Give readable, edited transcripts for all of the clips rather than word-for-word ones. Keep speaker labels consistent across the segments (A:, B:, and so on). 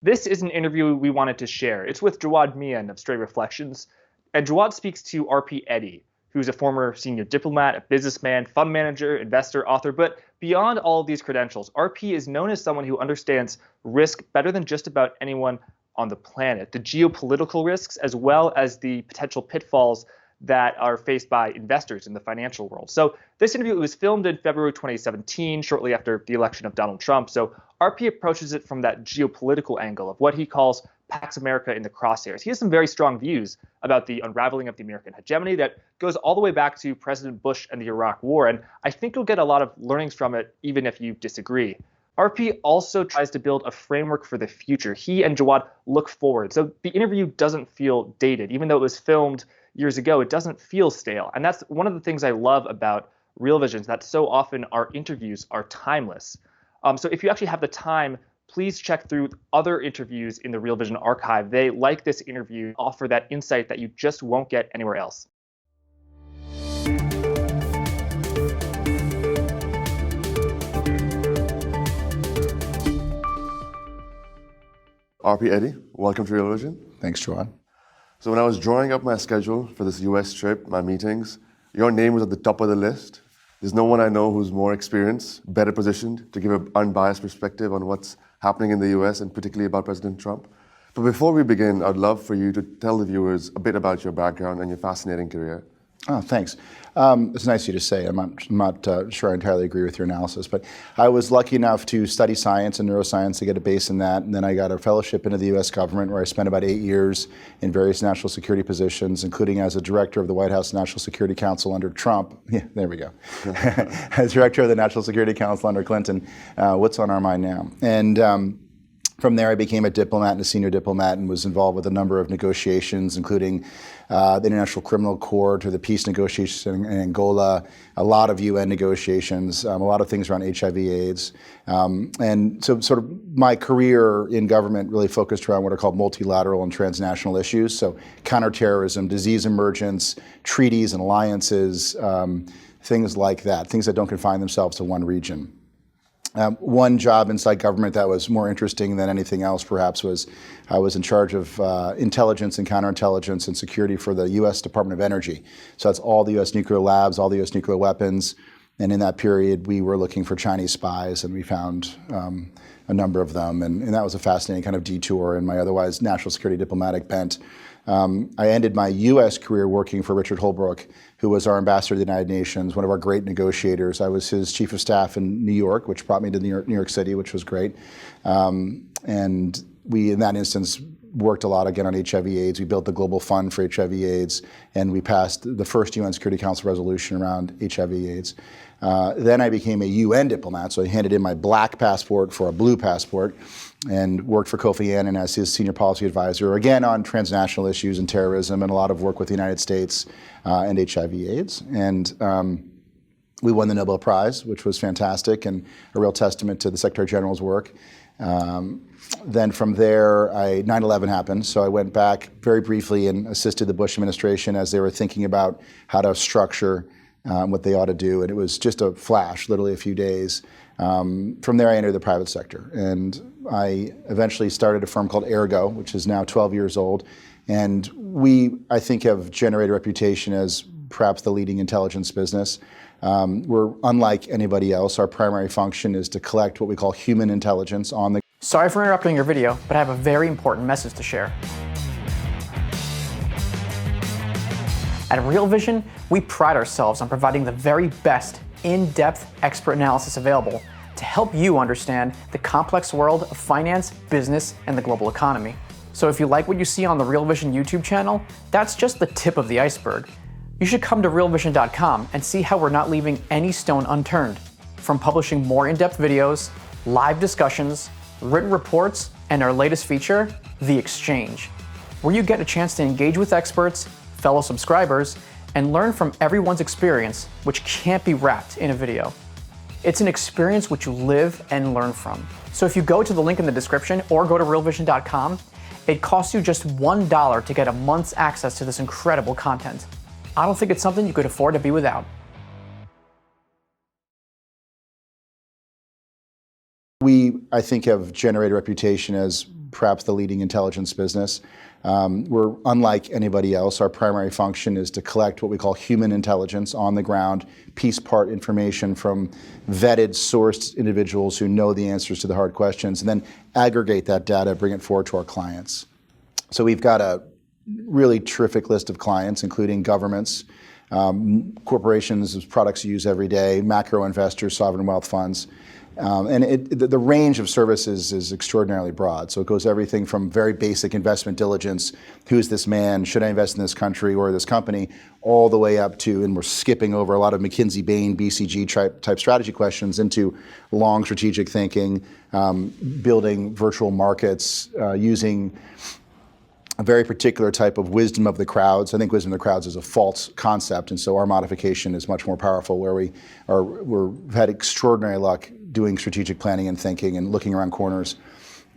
A: This is an interview we wanted to share. It's with Jawad Mian of Stray Reflections, and Jawad speaks to RP Eddy, who's a former senior diplomat, a businessman, fund manager, investor, author. But beyond all of these credentials, RP is known as someone who understands risk better than just about anyone on the planet, the geopolitical risks as well as the potential pitfalls that are faced by investors in the financial world. So this interview was filmed in February 2017, shortly after the election of Donald Trump. So RP approaches it from that geopolitical angle of what he calls Pax America in the crosshairs. He has some very strong views about the unraveling of the American hegemony that goes all the way back to President Bush and the Iraq War. And I think you'll get a lot of learnings from it, even if you disagree. RP also tries to build a framework for the future. He and Jawad look forward. So the interview doesn't feel dated. Even though it was filmed years ago, it doesn't feel stale. And that's one of the things I love about Real Visions, that so often our interviews are timeless. So if you actually have the time, please check through other interviews in the Real Vision archive. They, like this interview, offer that insight that you just won't get anywhere else.
B: RP Eddy, welcome to Real Vision.
C: Thanks, Jawad.
B: So when I was drawing up my schedule for this US trip, my meetings, your name was at the top of the list. There's no one I know who's more experienced, better positioned to give an unbiased perspective on what's happening in the US and particularly about President Trump. But before we begin, I'd love for you to tell the viewers a bit about your background and your fascinating career.
C: Oh, thanks. It's nice of you to say. I'm not sure I entirely agree with your analysis, but I was lucky enough to study science and neuroscience to get a base in that, and then I got a fellowship into the U.S. government where I spent about 8 years in various national security positions, including as a director of the White House National Security Council under Trump. Yeah, there we go. As director of the National Security Council under Clinton. What's on our mind now? And from there, I became a diplomat and a senior diplomat and was involved with a number of negotiations, including the International Criminal Court or the peace negotiations in Angola, a lot of UN negotiations, a lot of things around HIV/AIDS. And so sort of my career in government really focused around what are called multilateral and transnational issues. So counterterrorism, disease emergence, treaties and alliances, things like that, things that don't confine themselves to one region. One job inside government that was more interesting than anything else, perhaps, was I was in charge of intelligence and counterintelligence and security for the U.S. Department of Energy. So that's all the U.S. nuclear labs, all the U.S. nuclear weapons. And in that period, we were looking for Chinese spies, and we found a number of them. And that was a fascinating kind of detour in my otherwise national security diplomatic bent. I ended my U.S. career working for Richard Holbrooke, who was our ambassador to the United Nations, one of our great negotiators. I was his chief of staff in New York, which brought me to New York City, which was great. And we, in that instance, worked a lot again on HIV/AIDS. We built the Global Fund for HIV/AIDS, and we passed the first UN Security Council resolution around HIV/AIDS. Then I became a UN diplomat, so I handed in my black passport for a blue passport and worked for Kofi Annan as his senior policy advisor, again on transnational issues and terrorism and a lot of work with the United States and HIV/AIDS. And we won the Nobel Prize, which was fantastic and a real testament to the Secretary General's work. Then from there, 9/11 happened, so I went back very briefly and assisted the Bush administration as they were thinking about how to structure what they ought to do, and it was just a flash, literally a few days. From there, I entered the private sector, and I eventually started a firm called Ergo, which is now 12 years old, and we, I think, have generated a reputation as perhaps the leading intelligence business. We're unlike anybody else. Our primary function is to collect what we call human intelligence on the...
D: Sorry for interrupting your video, but I have a very important message to share. At Real Vision, we pride ourselves on providing the very best in-depth expert analysis available to help you understand the complex world of finance, business, and the global economy. So if you like what you see on the Real Vision YouTube channel, that's just the tip of the iceberg. You should come to realvision.com and see how we're not leaving any stone unturned. From publishing more in-depth videos, live discussions, written reports, and our latest feature, The Exchange, where you get a chance to engage with experts, fellow subscribers, and learn from everyone's experience, which can't be wrapped in a video. It's an experience which you live and learn from. So if you go to the link in the description or go to realvision.com, it costs you just $1 to get a month's access to this incredible content. I don't think it's something you could afford to be without.
C: We, I think, have generated a reputation as perhaps the leading intelligence business. We're unlike anybody else. Our primary function is to collect what we call human intelligence, on the ground, piece part information from vetted, sourced individuals who know the answers to the hard questions, and then aggregate that data, bring it forward to our clients. So we've got a really terrific list of clients, including governments, corporations, products you use every day, macro investors, sovereign wealth funds. And the range of services is extraordinarily broad. So it goes everything from very basic investment diligence, who's this man, should I invest in this country or this company, all the way up to, and we're skipping over a lot of McKinsey, Bain, BCG type strategy questions, into long strategic thinking, building virtual markets, using a very particular type of wisdom of the crowds. I think wisdom of the crowds is a false concept, and so our modification is much more powerful, where we've had extraordinary luck doing strategic planning and thinking and looking around corners.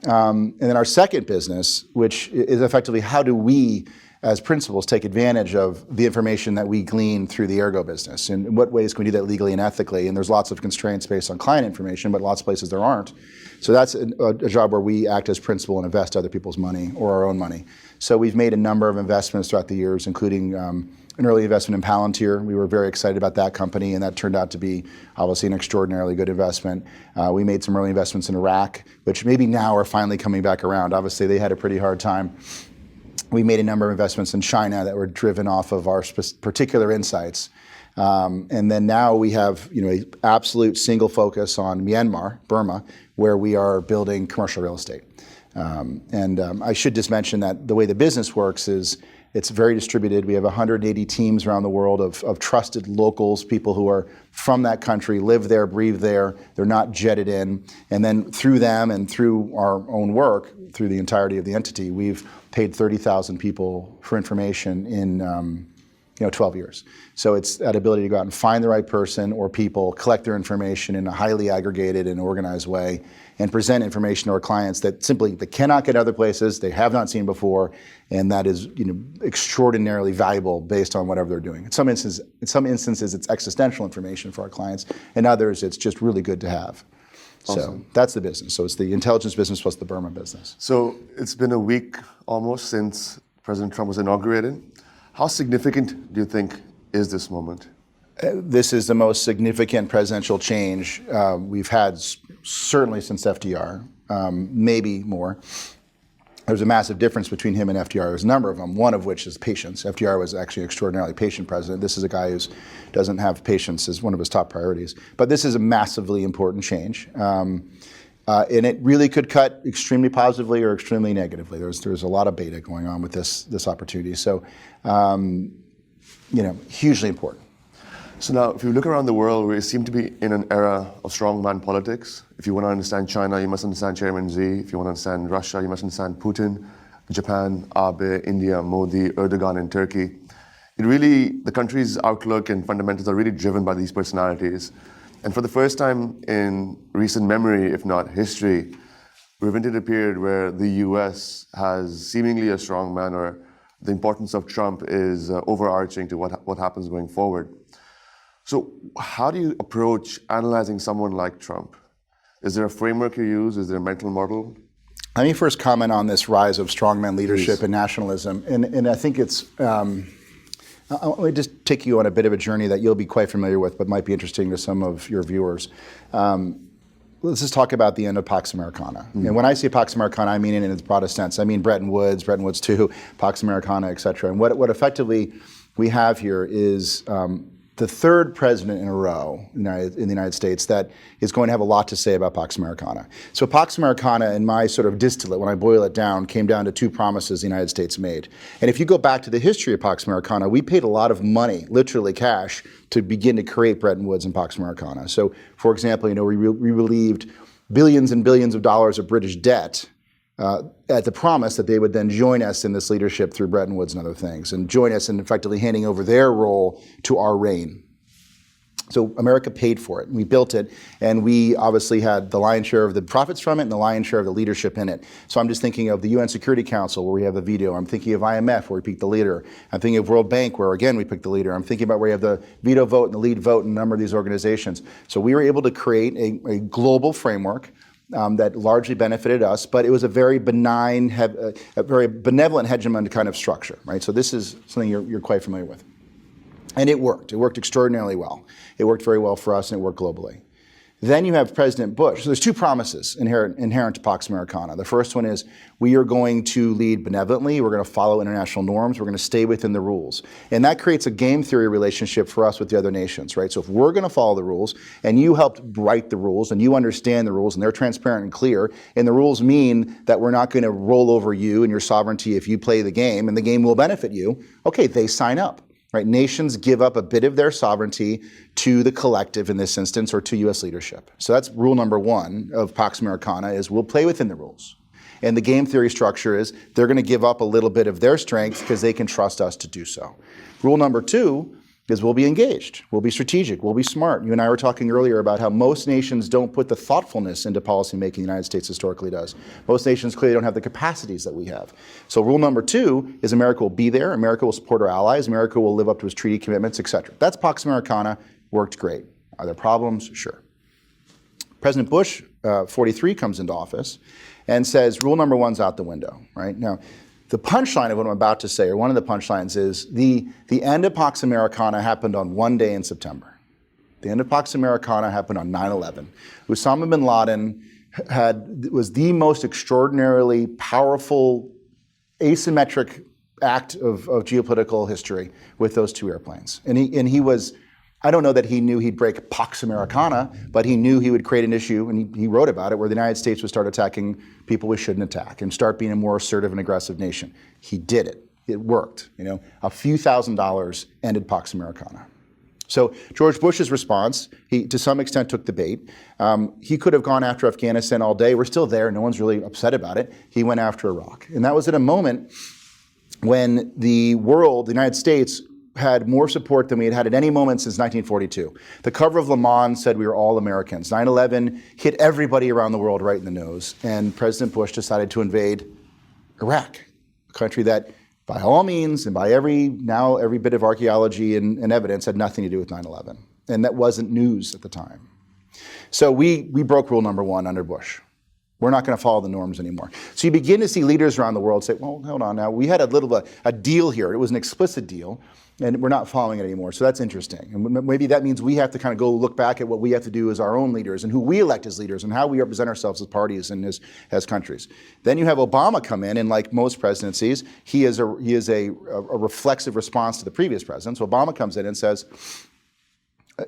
C: And then our second business, which is effectively how do we, as principals, take advantage of the information that we glean through the Ergo business? And in what ways can we do that legally and ethically? And there's lots of constraints based on client information, but lots of places there aren't. So that's a job where we act as principal and invest other people's money or our own money. So we've made a number of investments throughout the years, including an early investment in Palantir. We were very excited about that company, and that turned out to be obviously an extraordinarily good investment. We made some early investments in Iraq, which maybe now are finally coming back around. Obviously, they had a pretty hard time. We made a number of investments in China that were driven off of our particular insights. And then now we have an absolute single focus on Myanmar, Burma, where we are building commercial real estate. I should just mention that the way the business works is it's very distributed. We have 180 teams around the world of trusted locals, people who are from that country, live there, breathe there. They're not jetted in. And then through them and through our own work, through the entirety of the entity, we've paid 30,000 people for information in 12 years. So it's that ability to go out and find the right person or people, collect their information in a highly aggregated and organized way, and present information to our clients that simply they cannot get other places, they have not seen before, and that is extraordinarily valuable based on whatever they're doing. In some instances, it's existential information for our clients. In others, it's just really good to have. Awesome. So that's the business. So it's the intelligence business plus the Burma business.
B: So it's been a week almost since President Trump was inaugurated. How significant do you think is this moment?
C: This is the most significant presidential change we've had certainly since FDR, maybe more. There's a massive difference between him and FDR. There's a number of them, one of which is patience. FDR was actually an extraordinarily patient president. This is a guy who doesn't have patience as one of his top priorities. But this is a massively important change. And it really could cut extremely positively or extremely negatively. There's a lot of beta going on with this opportunity. So, hugely important.
B: So now, if you look around the world, we seem to be in an era of strongman politics. If you want to understand China, you must understand Chairman Xi. If you want to understand Russia, you must understand Putin, Japan, Abe, India, Modi, Erdogan, and Turkey. The country's outlook and fundamentals are really driven by these personalities. And for the first time in recent memory, if not history, we've entered a period where the US has seemingly a strongman, or the importance of Trump is overarching to what happens going forward. So how do you approach analyzing someone like Trump? Is there a framework you use? Is there a mental model?
C: Let me first comment on this rise of strongman leadership and nationalism. And I think it's, let me just take you on a bit of a journey that you'll be quite familiar with, but might be interesting to some of your viewers. Let's just talk about the end of Pax Americana. Mm-hmm. And when I say Pax Americana, I mean it in its broadest sense. I mean Bretton Woods II, Pax Americana, et cetera. And what effectively we have here is the third president in a row in the United States that is going to have a lot to say about Pax Americana. So Pax Americana, in my sort of distillate, when I boil it down, came down to two promises the United States made. And if you go back to the history of Pax Americana, we paid a lot of money, literally cash, to begin to create Bretton Woods and Pax Americana. So, for example, we relieved billions and billions of dollars of British debt at the promise that they would then join us in this leadership through Bretton Woods and other things, and join us in effectively handing over their role to our reign. So America paid for it, and we built it, and we obviously had the lion's share of the profits from it and the lion's share of the leadership in it. So I'm just thinking of the UN Security Council, where we have the veto. I'm thinking of IMF, where we picked the leader. I'm thinking of World Bank, where again we picked the leader. I'm thinking about where we have the veto vote and the lead vote in a number of these organizations. So we were able to create a global framework that largely benefited us, but it was a very benign, a very benevolent hegemon kind of structure, right? So this is something you're quite familiar with. And it worked. It worked extraordinarily well. It worked very well for us, and it worked globally. Then you have President Bush. So there's two promises inherent to Pax Americana. The first one is we are going to lead benevolently. We're going to follow international norms. We're going to stay within the rules. And that creates a game theory relationship for us with the other nations, right? So if we're going to follow the rules, and you helped write the rules, and you understand the rules, and they're transparent and clear, and the rules mean that we're not going to roll over you and your sovereignty if you play the game, and the game will benefit you, okay, they sign up. Right? Nations give up a bit of their sovereignty to the collective in this instance, or to U.S. leadership. So that's rule number one of Pax Americana, is we'll play within the rules. And the game theory structure is they're going to give up a little bit of their strength because they can trust us to do so. Rule number two is we'll be engaged, we'll be strategic, we'll be smart. You and I were talking earlier about how most nations don't put the thoughtfulness into policymaking the United States historically does. Most nations clearly don't have the capacities that we have. So rule number two is America will be there, America will support our allies, America will live up to its treaty commitments, etc. That's Pax Americana, worked great. Are there problems? Sure. President Bush, 43, comes into office and says rule number one's out the window, right? Now, the punchline of what I'm about to say, or one of the punchlines, is the end of Pax Americana happened on one day in September. The end of Pax Americana happened on 9/11. Osama bin Laden was the most extraordinarily powerful, asymmetric act of geopolitical history with those two airplanes. And he was, I don't know that he knew he'd break Pax Americana, but he knew he would create an issue, and he wrote about it, where the United States would start attacking people we shouldn't attack and start being a more assertive and aggressive nation. He did it. It worked. You know, a few $1,000s ended Pax Americana. So George Bush's response, he to some extent took the bait. He could have gone after Afghanistan all day. We're still there. No one's really upset about it. He went after Iraq. And that was at a moment when the world, the United States, had more support than we had had at any moment since 1942. The cover of Le Monde said we were all Americans. 9/11 hit everybody around the world right in the nose, and President Bush decided to invade Iraq, a country that, by all means, and by every bit of archaeology and evidence, had nothing to do with 9/11. And that wasn't news at the time. So we broke rule number one under Bush. We're not going to follow the norms anymore. So you begin to see leaders around the world say, well, hold on now, we had a deal here. It was an explicit deal, and we're not following it anymore. So that's interesting. And maybe that means we have to kind of go look back at what we have to do as our own leaders, and who we elect as leaders, and how we represent ourselves as parties and as countries. Then you have Obama come in, and like most presidencies, he is a reflexive response to the previous president. So Obama comes in and says,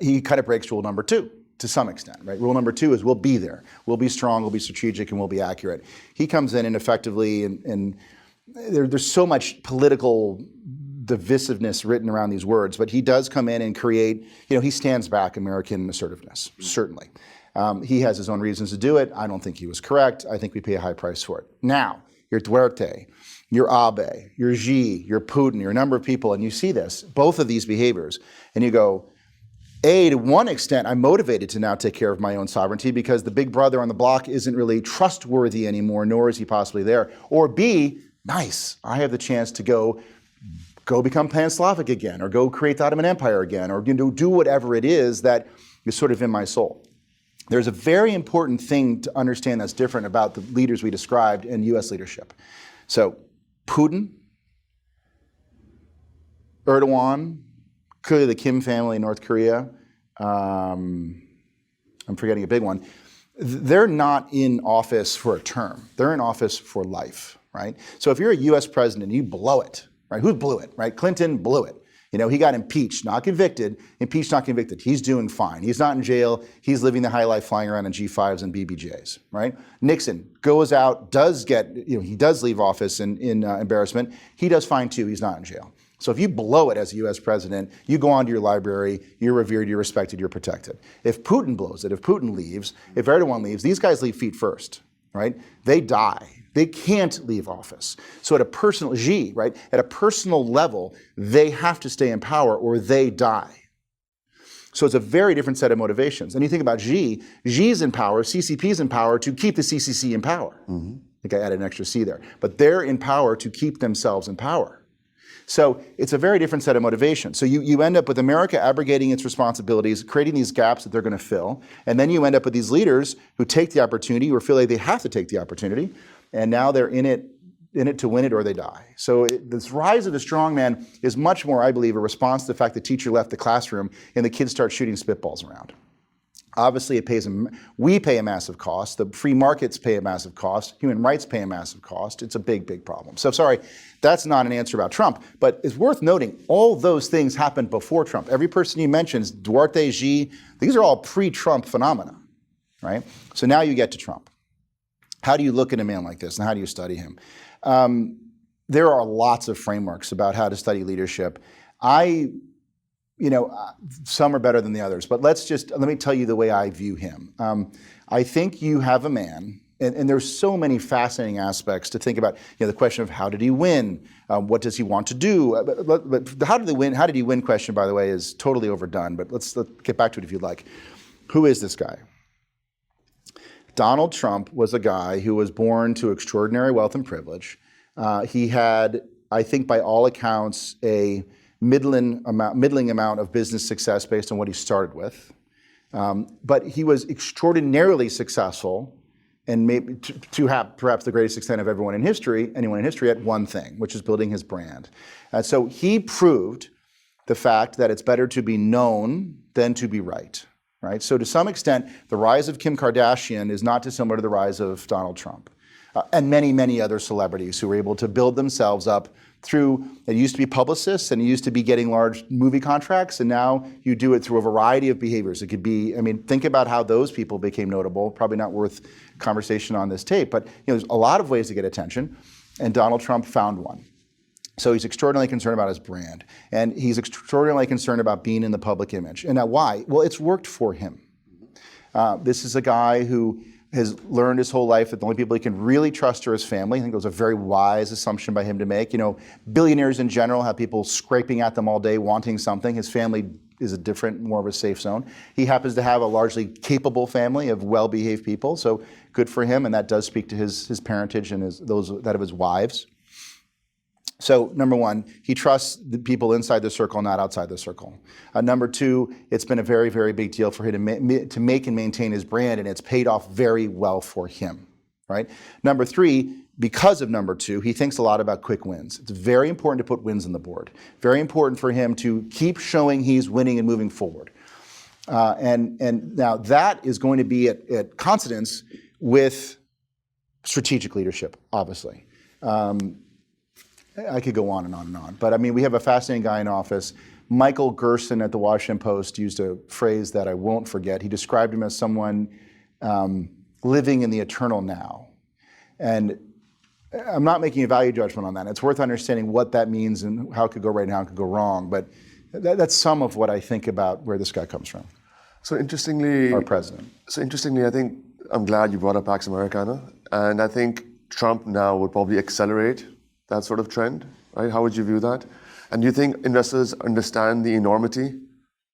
C: he kind of breaks rule number two. To some extent, right? Rule number two is we'll be there. We'll be strong, we'll be strategic, and we'll be accurate. He comes in and effectively, and there's so much political divisiveness written around these words, but he does come in and create, he stands back American assertiveness, certainly. He has his own reasons to do it. I don't think he was correct. I think we pay a high price for it. Now, you're Duterte, you're Abe, you're Xi, you're Putin, you're a number of people, and you see this, both of these behaviors, and you go, to one extent, I'm motivated to now take care of my own sovereignty because the big brother on the block isn't really trustworthy anymore, nor is he possibly there. Or B, nice, I have the chance to go become Pan-Slavic again, or go create the Ottoman Empire again, or do whatever it is that is sort of in my soul. There's a very important thing to understand that's different about the leaders we described in U.S. leadership. So Putin, Erdogan, clearly the Kim family in North Korea, I'm forgetting a big one, they're not in office for a term. They're in office for life, right? So if you're a US president and you blow it, right? Who blew it, right? Clinton blew it. He got impeached, not convicted. Impeached, not convicted. He's doing fine. He's not in jail. He's living the high life flying around in G5s and BBJs, right? Nixon goes out, does get, he does leave office in embarrassment. He does fine too. He's not in jail. So if you blow it as a US president, you go onto your library, you're revered, you're respected, you're protected. If Putin blows it, if Putin leaves, if Erdogan leaves, these guys leave feet first, right? They die. They can't leave office. So at a personal, Xi, right? At a personal level, they have to stay in power or they die. So it's a very different set of motivations. And you think about Xi, Xi's in power, CCP's in power to keep the CCC in power. I think I added an extra C there. But they're in power to keep themselves in power. So it's a very different set of motivations. So you end up with America abrogating its responsibilities, creating these gaps that they're going to fill, and then you end up with these leaders who take the opportunity or feel like they have to take the opportunity, and now they're in it to win it or they die. So this rise of the strongman is much more, I believe, a response to the fact the teacher left the classroom and the kids start shooting spitballs around. Obviously, we pay a massive cost. The free markets pay a massive cost. Human rights pay a massive cost. It's a big, big problem. So sorry, that's not an answer about Trump. But it's worth noting, all those things happened before Trump. Every person you mentioned, Duarte, Xi, these are all pre-Trump phenomena, right? So now you get to Trump. How do you look at a man like this, and how do you study him? There are lots of frameworks about how to study leadership. Some are better than the others, but let me tell you the way I view him. I think you have a man, and there's so many fascinating aspects to think about. The question of how did he win? What does he want to do? But how did he win question, by the way, is totally overdone, but let's get back to it if you'd like. Who is this guy? Donald Trump was a guy who was born to extraordinary wealth and privilege. He had, I think by all accounts, a middling amount of business success based on what he started with. But he was extraordinarily successful, and maybe to have perhaps the greatest extent of anyone in history at one thing, which is building his brand. And so he proved the fact that it's better to be known than to be right. Right? So to some extent, the rise of Kim Kardashian is not dissimilar to the rise of Donald Trump and many, many other celebrities who were able to build themselves up through, it used to be publicists and it used to be getting large movie contracts, and now you do it through a variety of behaviors. It could be, think about how those people became notable, probably not worth conversation on this tape, but there's a lot of ways to get attention, and Donald Trump found one. So he's extraordinarily concerned about his brand, and he's extraordinarily concerned about being in the public image. And now why? Well, it's worked for him. This is a guy who has learned his whole life that the only people he can really trust are his family. I think it was a very wise assumption by him to make. Billionaires in general have people scraping at them all day wanting something. His family is more of a safe zone. He happens to have a largely capable family of well-behaved people, so good for him, and that does speak to his parentage and that of his wives. So number one, he trusts the people inside the circle, not outside the circle. Number two, it's been a very, very big deal for him to make and maintain his brand, and it's paid off very well for him, right? Number three, because of number two, he thinks a lot about quick wins. It's very important to put wins on the board. Very important for him to keep showing he's winning and moving forward. And now that is going to be at consonance with strategic leadership, obviously. I could go on and on and on. But we have a fascinating guy in office. Michael Gerson at the Washington Post used a phrase that I won't forget. He described him as someone living in the eternal now. And I'm not making a value judgment on that. It's worth understanding what that means and how it could go right and how it could go wrong. But that's some of what I think about where this guy comes from.
B: So interestingly,
C: our president.
B: So interestingly, I think I'm glad you brought up Pax Americana. And I think Trump now would probably accelerate that sort of trend, right? How would you view that? And do you think investors understand the enormity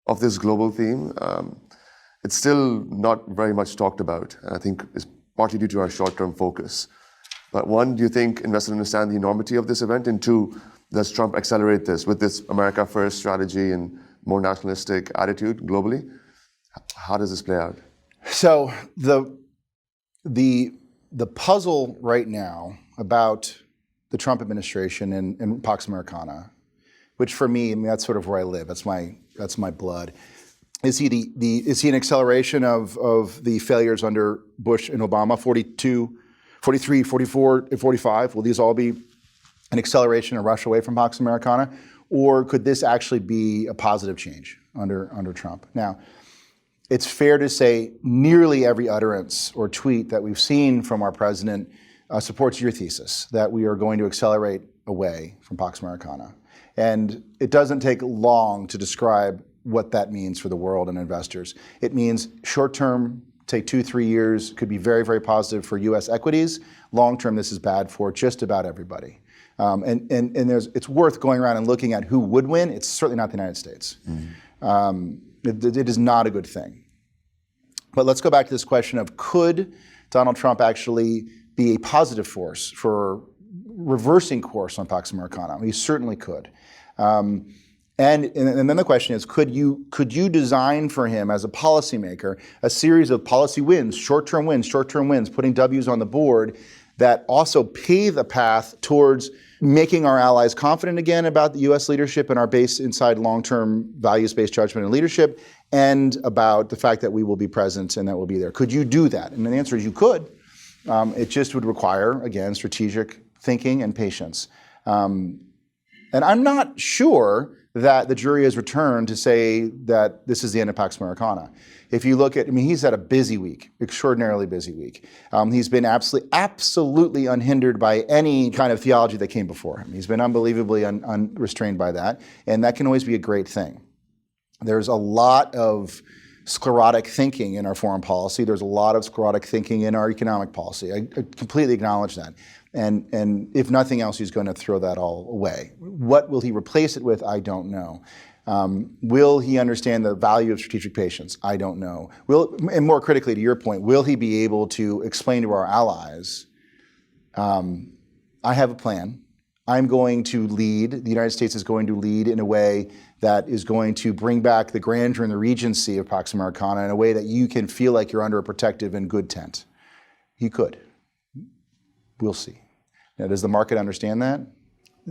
B: of this global theme? It's still not very much talked about, and I think it's partly due to our short-term focus. But one, do you think investors understand the enormity of this event? And two, does Trump accelerate this with this America First strategy and more nationalistic attitude globally? How does this play out?
C: So the puzzle right now about the Trump administration and Pax Americana, which for me, that's sort of where I live. That's my blood. Is he an acceleration of the failures under Bush and Obama, 42, 43, 44, and 45? Will these all be an acceleration, a rush away from Pax Americana? Or could this actually be a positive change under Trump? Now, it's fair to say nearly every utterance or tweet that we've seen from our president supports your thesis that we are going to accelerate away from Pax Americana. And it doesn't take long to describe what that means for the world and investors. It means short-term, take 2-3 years, could be very, very positive for U.S. equities. Long-term, this is bad for just about everybody. And it's worth going around and looking at who would win. It's certainly not the United States. It is not a good thing. But let's go back to this question of could Donald Trump actually be a positive force for reversing course on Pax Americana. He certainly could. And then the question is, could you design for him as a policymaker a series of policy wins, short-term wins, putting W's on the board that also pave a path towards making our allies confident again about the U.S. leadership and our base inside long-term values-based judgment and leadership, and about the fact that we will be present and that we'll be there. Could you do that? And the answer is you could. It just would require, again, strategic thinking and patience. And I'm not sure that the jury has returned to say that this is the end of Pax Americana. If you look at, he's had a busy week, extraordinarily busy week. He's been absolutely unhindered by any kind of theology that came before him. He's been unbelievably unrestrained by that, and that can always be a great thing. There's a lot of sclerotic thinking in our foreign policy. There's a lot of sclerotic thinking in our economic policy. I completely acknowledge that. And if nothing else, he's going to throw that all away. What will he replace it with? I don't know. Will he understand the value of strategic patience? I don't know. And more critically, to your point, will he be able to explain to our allies, I have a plan. I'm going to lead, the United States is going to lead in a way that is going to bring back the grandeur and the regency of Pax Americana in a way that you can feel like you're under a protective and good tent. He could. We'll see. Now, does the market understand that?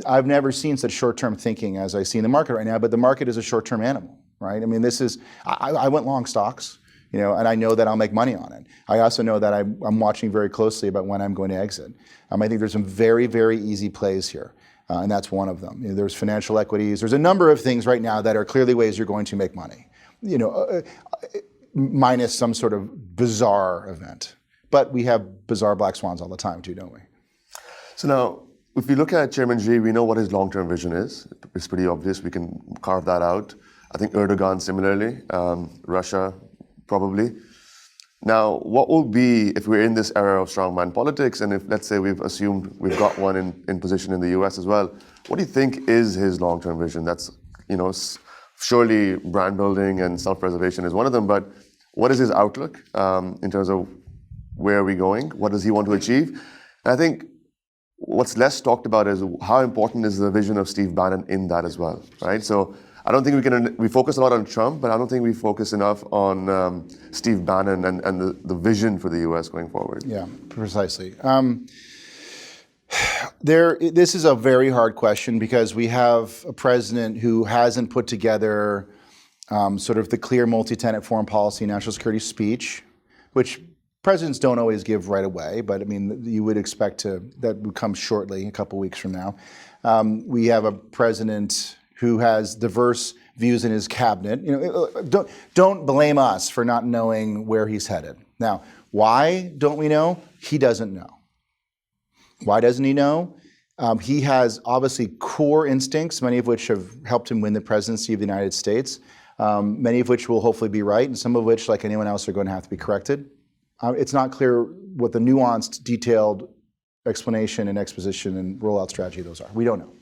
C: I've never seen such short-term thinking as I see in the market right now, but the market is a short-term animal, right? I went long stocks, and I know that I'll make money on it. I also know that I'm watching very closely about when I'm going to exit. I think there's some very, very easy plays here, and that's one of them. There's financial equities. There's a number of things right now that are clearly ways you're going to make money, minus some sort of bizarre event. But we have bizarre black swans all the time too, don't we?
B: So now, if we look at Chairman Xi, we know what his long-term vision is. It's pretty obvious. We can carve that out. I think Erdogan similarly, Russia probably. Now, what will be, if we're in this era of strongman politics, and if, let's say, we've assumed we've got one in position in the US as well, what do you think is his long-term vision? That's, surely brand building and self-preservation is one of them, but what is his outlook in terms of where are we going? What does he want to achieve? And I think what's less talked about is how important is the vision of Steve Bannon in that as well, right? So I don't think we focus a lot on Trump, but I don't think we focus enough on Steve Bannon and the vision for the U.S. going forward.
C: Yeah, precisely. This is a very hard question because we have a president who hasn't put together sort of the clear multi-tenet foreign policy, national security speech, which presidents don't always give right away, but you would expect that would come shortly, a couple weeks from now. We have a president who has diverse views in his cabinet. Don't blame us for not knowing where he's headed. Now, why don't we know? He doesn't know. Why doesn't he know? He has obviously core instincts, many of which have helped him win the presidency of the United States, many of which will hopefully be right, and some of which, like anyone else, are going to have to be corrected. It's not clear what the nuanced, detailed explanation and exposition and rollout strategy of those are. We don't know.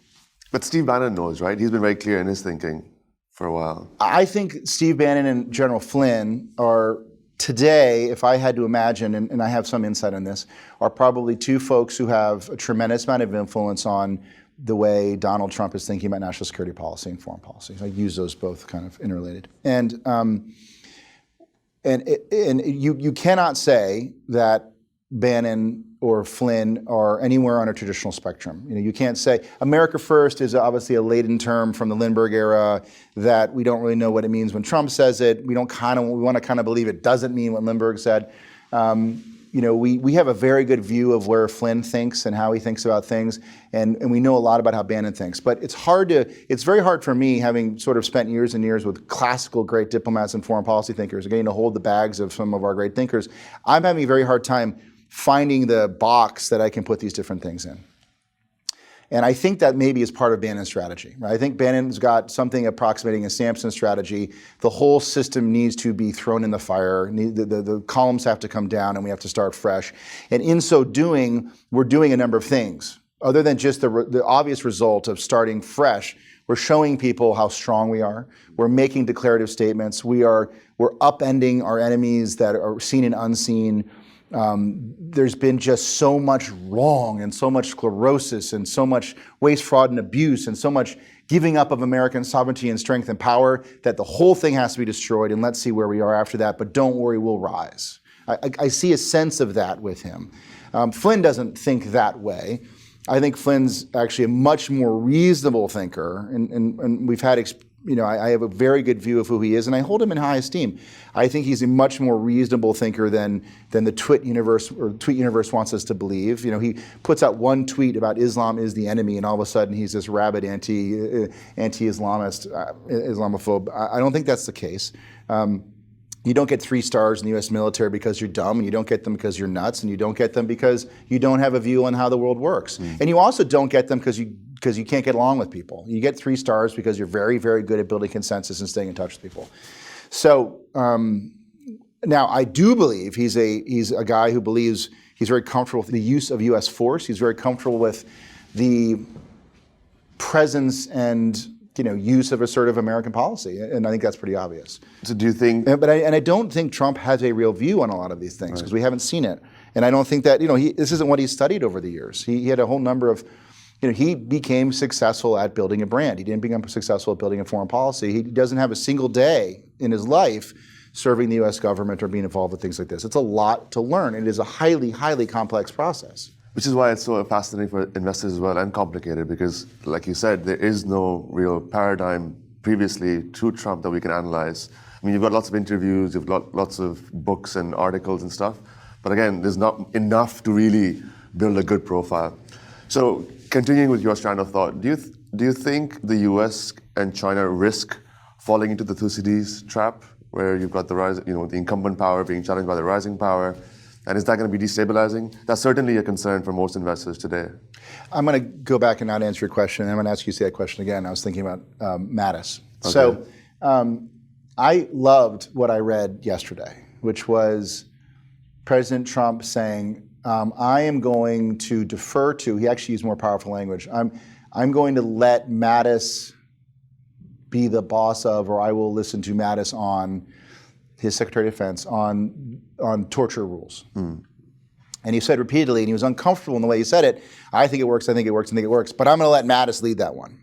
B: But Steve Bannon knows, right? He's been very clear in his thinking for a while.
C: I think Steve Bannon and General Flynn are today, if I had to imagine, and I have some insight on this, are probably two folks who have a tremendous amount of influence on the way Donald Trump is thinking about national security policy and foreign policy. I use those both kind of interrelated. And you cannot say that Bannon or Flynn are anywhere on a traditional spectrum. You can't say America First is obviously a laden term from the Lindbergh era that we don't really know what it means when Trump says it. We want to kind of believe it doesn't mean what Lindbergh said. We have a very good view of where Flynn thinks and how he thinks about things, and we know a lot about how Bannon thinks. But it's very hard for me, having sort of spent years and years with classical great diplomats and foreign policy thinkers, getting to hold the bags of some of our great thinkers. I'm having a very hard time finding the box that I can put these different things in. And I think that maybe is part of Bannon's strategy. Right? I think Bannon's got something approximating a Samson strategy. The whole system needs to be thrown in the fire. The columns have to come down and we have to start fresh. And in so doing, we're doing a number of things. Other than just the obvious result of starting fresh, we're showing people how strong we are. We're making declarative statements. We're upending our enemies that are seen and unseen. There's been just so much wrong and so much sclerosis and so much waste, fraud, and abuse and so much giving up of American sovereignty and strength and power that the whole thing has to be destroyed, and let's see where we are after that, but don't worry, we'll rise. I see a sense of that with him. Flynn doesn't think that way. I think Flynn's actually a much more reasonable thinker, and we've had, I have a very good view of who he is, and I hold him in high esteem. I think he's a much more reasonable thinker than the tweet universe wants us to believe. He puts out one tweet about Islam is the enemy, and all of a sudden he's this rabid anti-Islamist, Islamophobe. I don't think that's the case. You don't get 3 stars in the U.S. military because you're dumb, and you don't get them because you're nuts, and you don't get them because you don't have a view on how the world works. And you also don't get them because you can't get along with people. You get 3 stars because you're very, very good at building consensus and staying in touch with people. So now I do believe he's a guy who believes he's very comfortable with the use of U.S. force. He's very comfortable with the presence and use of assertive American policy, and I think that's pretty obvious.
B: So do you think?
C: But I don't think Trump has a real view on a lot of these things because we haven't seen it, and I don't think that this isn't what he's studied over the years. He had a whole number of, he became successful at building a brand. He didn't become successful at building a foreign policy. He doesn't have a single day in his life serving the U.S. government or being involved with things like this. It's a lot to learn. It is a highly, highly complex process.
B: Which is why it's so fascinating for investors as well, and complicated, because like you said, there is no real paradigm previously to Trump that we can analyze. I mean, you've got lots of interviews, you've got lots of books and articles and stuff, but again, there's not enough to really build a good profile. So continuing with your strand of thought, do you think the US and China risk falling into the Thucydides trap, where you've got the rise, the incumbent power being challenged by the rising power? And is that going to be destabilizing? That's certainly a concern for most investors today.
C: I'm going to go back and not answer your question. I'm going to ask you to say that question again. I was thinking about Mattis.
B: Okay.
C: So I loved what I read yesterday, which was President Trump saying, I am going to defer to, he actually used more powerful language, I'm going to let Mattis be the boss of, or I will listen to Mattis on, his Secretary of Defense, on torture rules. And he said repeatedly, and he was uncomfortable in the way he said it, I think it works, I think it works, I think it works, but I'm going to let Mattis lead that one.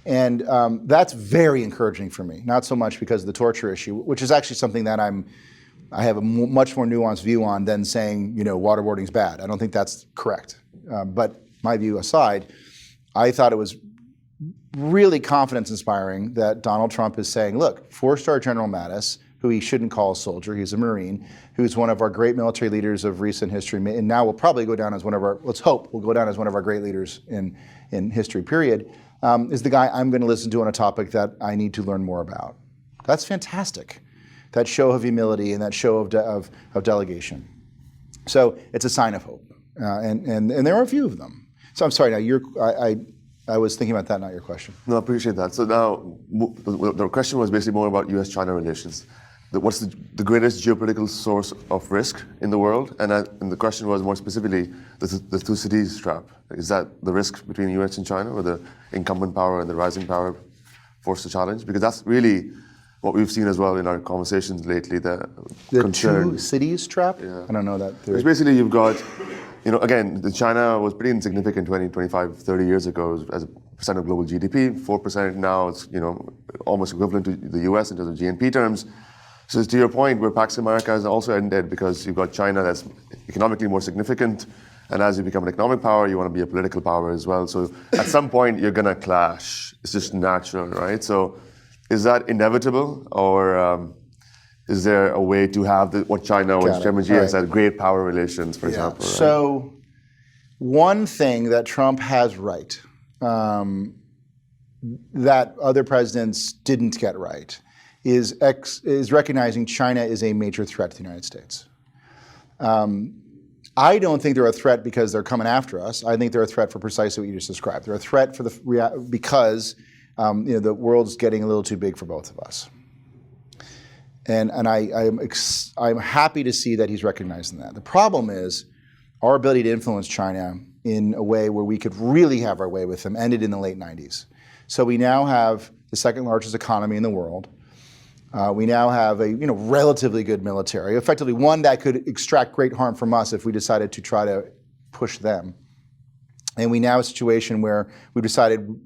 C: And that's very encouraging for me, not so much because of the torture issue, which is actually something that I have a much more nuanced view on than saying, waterboarding's bad. I don't think that's correct. But my view aside, I thought it was really confidence-inspiring that Donald Trump is saying, look, 4-star General Mattis, who he shouldn't call a soldier, he's a Marine, who's one of our great military leaders of recent history, and now will probably go down as one of our, let's hope, will go down as one of our great leaders in history, period, is the guy I'm going to listen to on a topic that I need to learn more about. That's fantastic. That show of humility and that show of delegation. So it's a sign of hope, and there are a few of them. So I'm sorry, now I was thinking about that, not your question.
B: No, I appreciate that. So now the question was basically more about US-China relations. What's the greatest geopolitical source of risk in the world? And the question was more specifically the Thucydides trap. Is that the risk between the US and China, or the incumbent power and the rising power forced to challenge? Because that's really what we've seen as well in our conversations lately. The concern.
C: Thucydides trap?
B: Yeah.
C: I don't know that theory.
B: It's basically you've got, again, China was pretty insignificant 20, 25, 30 years ago as a percent of global GDP. 4% now, it's almost equivalent to the US in terms of GNP terms. So to your point, where Pax America has also ended because you've got China that's economically more significant, and as you become an economic power, you want to be a political power as well. So at some point, you're going to clash. It's just natural, right? So is that inevitable, or is there a way to have what China or Chairman Xi has had, great power relations, for example? Right?
C: So one thing that Trump has right, that other presidents didn't get right, is recognizing China is a major threat to the United States. I don't think they're a threat because they're coming after us. I think they're a threat for precisely what you just described. They're a threat for because the world's getting a little too big for both of us. And I'm happy to see that he's recognizing that. The problem is our ability to influence China in a way where we could really have our way with them ended in the late 90s. So we now have the second largest economy in the world. We now have a relatively good military, effectively one that could extract great harm from us if we decided to try to push them. And we now have a situation where we've decided,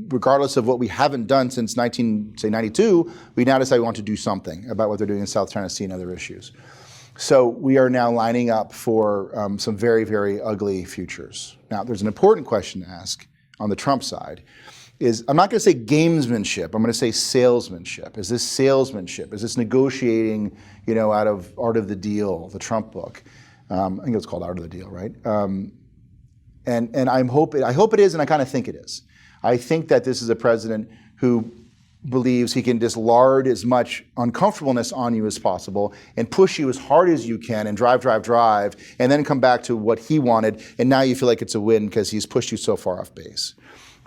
C: regardless of what we haven't done since 1992, we now decide we want to do something about what they're doing in South China Sea and other issues. So we are now lining up for some very, very ugly futures. Now, there's an important question to ask on the Trump side. I'm not going to say gamesmanship, I'm going to say salesmanship. Is this salesmanship? Is this negotiating, out of Art of the Deal, the Trump book? I think it's called Art of the Deal, right? And I hope it is, and I kind of think it is. I think that this is a president who believes he can just lard as much uncomfortableness on you as possible and push you as hard as you can and drive, and then come back to what he wanted, and now you feel like it's a win because he's pushed you so far off base.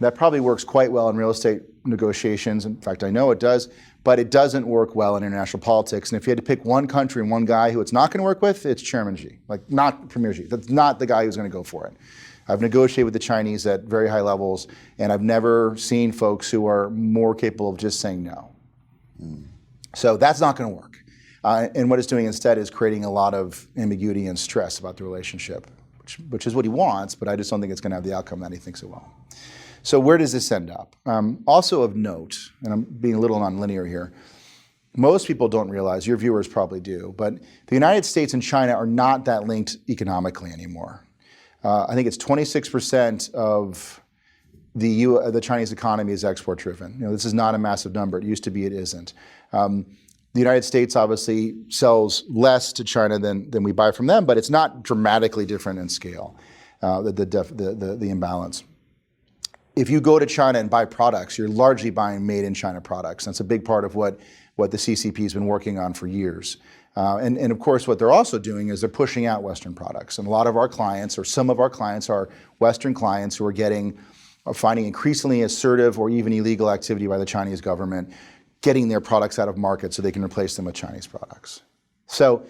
C: That probably works quite well in real estate negotiations. In fact, I know it does, but it doesn't work well in international politics. And if you had to pick one country and one guy who it's not going to work with, it's Chairman Xi, not Premier Xi. That's not the guy who's going to go for it. I've negotiated with the Chinese at very high levels, and I've never seen folks who are more capable of just saying no. So that's not going to work. And what it's doing instead is creating a lot of ambiguity and stress about the relationship, which is what he wants, but I just don't think it's going to have the outcome that he thinks it will. So where does this end up? Also of note, and I'm being a little nonlinear here, most people don't realize, your viewers probably do, but the United States and China are not that linked economically anymore. I think it's 26% of the Chinese economy is export driven. This is not a massive number. It used to be, it isn't. The United States obviously sells less to China than we buy from them, but it's not dramatically different in scale, the imbalance. If you go to China and buy products, you're largely buying made in China products. That's a big part of what the CCP has been working on for years. And of course, what they're also doing is they're pushing out Western products. And a lot of our clients, or some of our clients, are Western clients who are finding increasingly assertive or even illegal activity by the Chinese government, getting their products out of market so they can replace them with Chinese products. So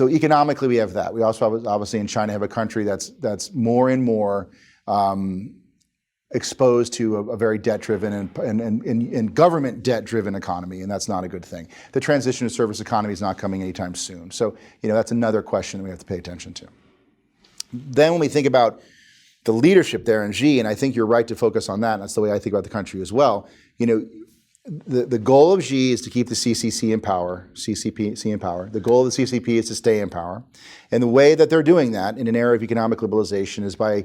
C: economically, we have that. We also obviously in China have a country that's more and more exposed to a very debt-driven and government debt-driven economy, and that's not a good thing. The transition to service economy is not coming anytime soon. So, that's another question that we have to pay attention to. Then when we think about the leadership there in Xi, and I think you're right to focus on that, and that's the way I think about the country as well, the goal of Xi is to keep the CCP in power. The goal of the CCP is to stay in power. And the way that they're doing that in an era of economic liberalization is by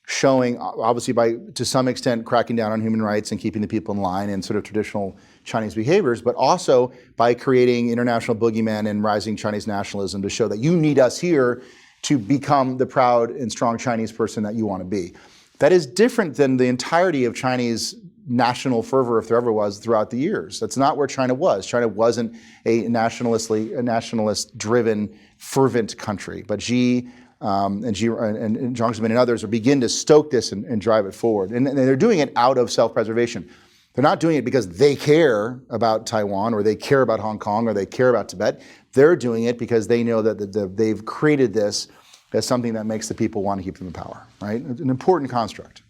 C: showing, obviously by, to some extent, cracking down on human rights and keeping the people in line and sort of traditional Chinese behaviors, but also by creating international boogeymen and rising Chinese nationalism to show that you need us here to become the proud and strong Chinese person that you want to be. That is different than the entirety of Chinese national fervor, if there ever was, throughout the years. That's not where China was. China wasn't a nationalist-driven, fervent country. But Xi and Jiang Zemin and others begin to stoke this and drive it forward. And they're doing it out of self-preservation. They're not doing it because they care about Taiwan or they care about Hong Kong or they care about Tibet. They're doing it because they know that they've created this as something that makes the people want to keep them in power, right? An important construct